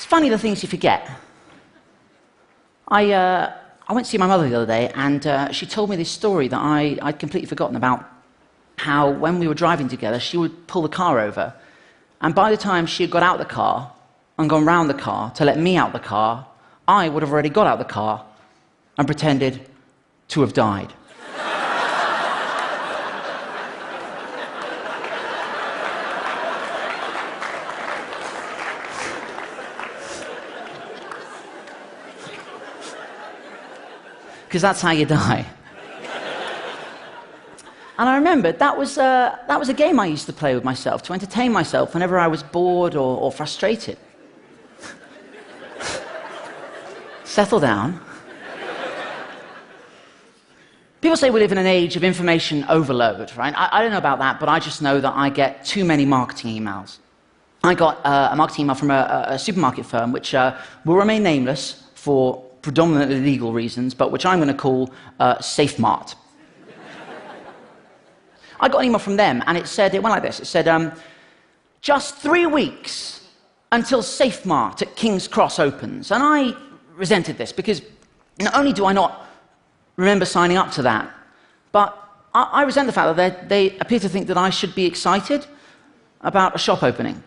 It's funny the things you forget. I went to see my mother the other day, and she told me this story that I'd completely forgotten about, how when we were driving together, she would pull the car over, and by the time she had got out the car and gone round the car to let me out the car, I would have already got out the car and pretended to have died. Because that's how you die. And I remembered that was a game I used to play with myself to entertain myself whenever I was bored or frustrated. Settle down. People say we live in an age of information overload, right? I don't know about that, but I just know that I get too many marketing emails. I got a marketing email from a supermarket firm, which will remain nameless for predominantly legal reasons, but which I'm going to call SafeMart. I got an email from them, and it went like this. It said, just 3 weeks until SafeMart at King's Cross opens. And I resented this, because not only do I not remember signing up to that, but I resent the fact that they appear to think that I should be excited about a shop opening.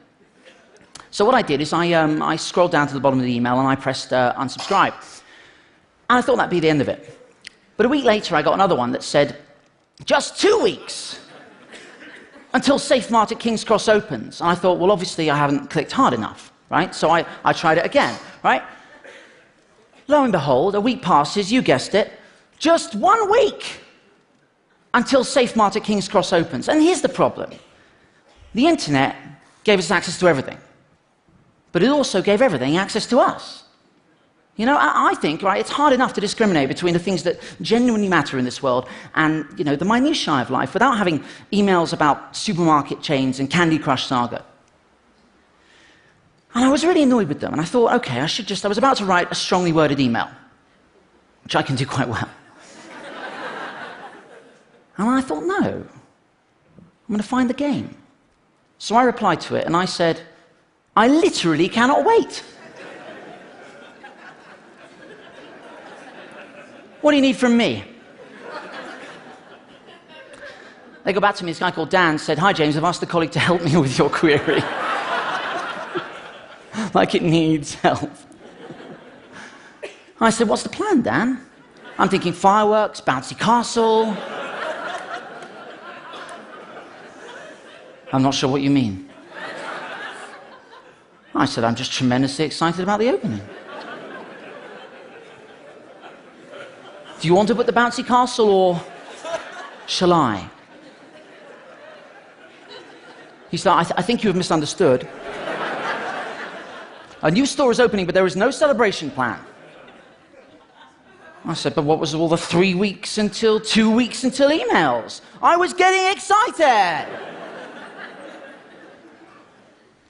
So what I did is I scrolled down to the bottom of the email, and I pressed unsubscribe. And I thought that'd be the end of it. But a week later, I got another one that said, just 2 weeks until SafeMart at King's Cross opens. And I thought, well, obviously I haven't clicked hard enough, right? So I tried it again, right? Lo and behold, a week passes, you guessed it, just 1 week until SafeMart at King's Cross opens. And here's the problem. The internet gave us access to everything, but it also gave everything access to us. You know, I think, right, it's hard enough to discriminate between the things that genuinely matter in this world and, you know, the minutiae of life without having emails about supermarket chains and Candy Crush saga. And I was really annoyed with them, and I thought, okay, I was about to write a strongly worded email, which I can do quite well. And I thought, no, I'm going to find the game. So I replied to it, and I said, I literally cannot wait. What do you need from me? They go back to me, this guy called Dan said, hi James, I've asked a colleague to help me with your query. Like it needs help. I said, what's the plan, Dan? I'm thinking fireworks, bouncy castle. I'm not sure what you mean. I said, I'm just tremendously excited about the opening. Do you want to put the bouncy castle, or shall I? He said, I think you have misunderstood. A new store is opening, but there is no celebration plan. I said, but what was all the 3 weeks until 2 weeks until emails? I was getting excited.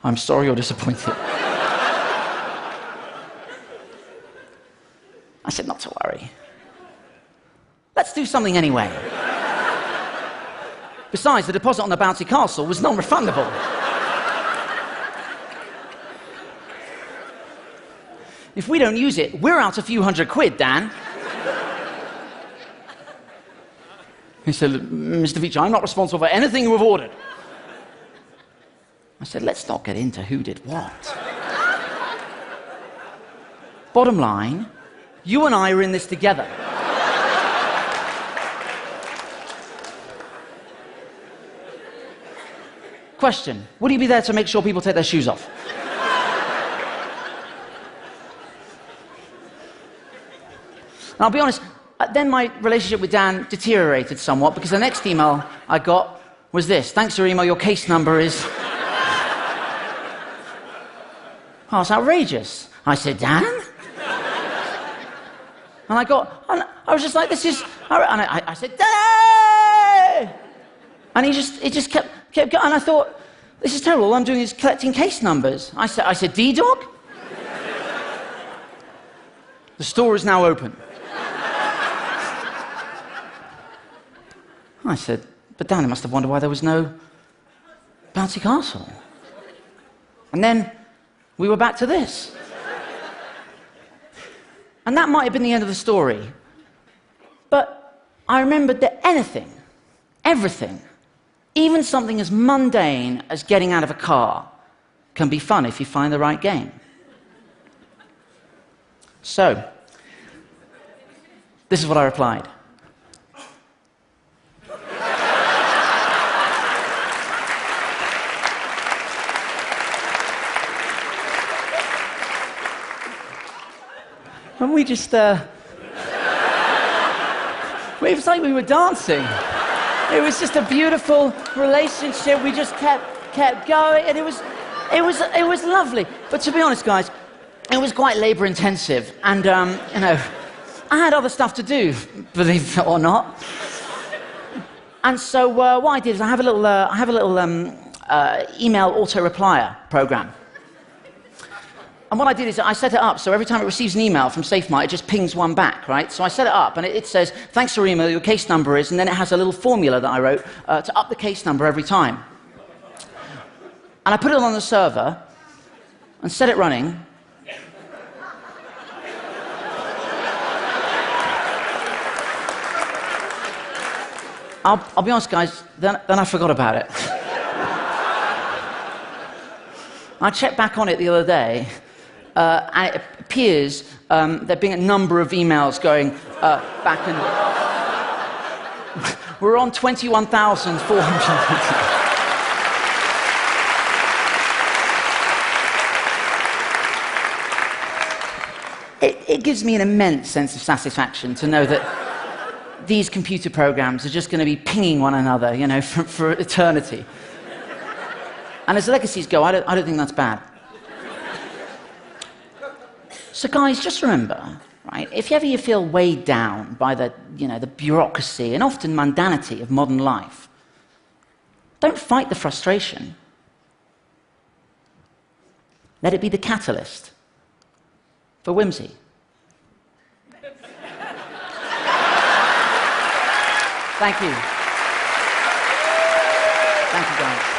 I'm sorry you're disappointed. I said, not to worry. Let's do something anyway. Besides, the deposit on the bouncy castle was non-refundable. If we don't use it, we're out a few £100, Dan. He said, Mr. Vitch, I'm not responsible for anything you have ordered. I said, let's not get into who did what. Bottom line, you and I are in this together. Question, will you be there to make sure people take their shoes off? And I'll be honest, then my relationship with Dan deteriorated somewhat, because the next email I got was this: thanks for your email, your case number is... Oh, it's outrageous. I said, Dan? And I was just like, this is... And I said, Dan! And he just kept going, and I thought, this is terrible, all I'm doing is collecting case numbers. I said, D-Dog? The store is now open. I said, but Dan, he must have wondered why there was no bouncy castle. And then we were back to this. And that might have been the end of the story. But I remembered that anything, everything, even something as mundane as getting out of a car, can be fun if you find the right game. So, this is what I replied. And we just, it was like we were dancing. It was just a beautiful relationship. We just kept going, and it was lovely. But to be honest, guys, it was quite labor-intensive, and you know, I had other stuff to do, believe it or not. And so what I did is I have a little email auto-replier program. And what I did is I set it up so every time it receives an email from SafeMart, it just pings one back, right? So I set it up, and it says, thanks for your email, your case number is, and then it has a little formula that I wrote to up the case number every time. And I put it on the server and set it running. I'll be honest, guys, then I forgot about it. I checked back on it the other day, and it appears there being a number of emails going back and... We're on 21,400. It gives me an immense sense of satisfaction to know that these computer programs are just going to be pinging one another, you know, for eternity. And as legacies go, I don't think that's bad. So guys, just remember, right, if ever you feel weighed down by the bureaucracy and often mundanity of modern life, don't fight the frustration. Let it be the catalyst for whimsy. Thank you. Thank you, guys.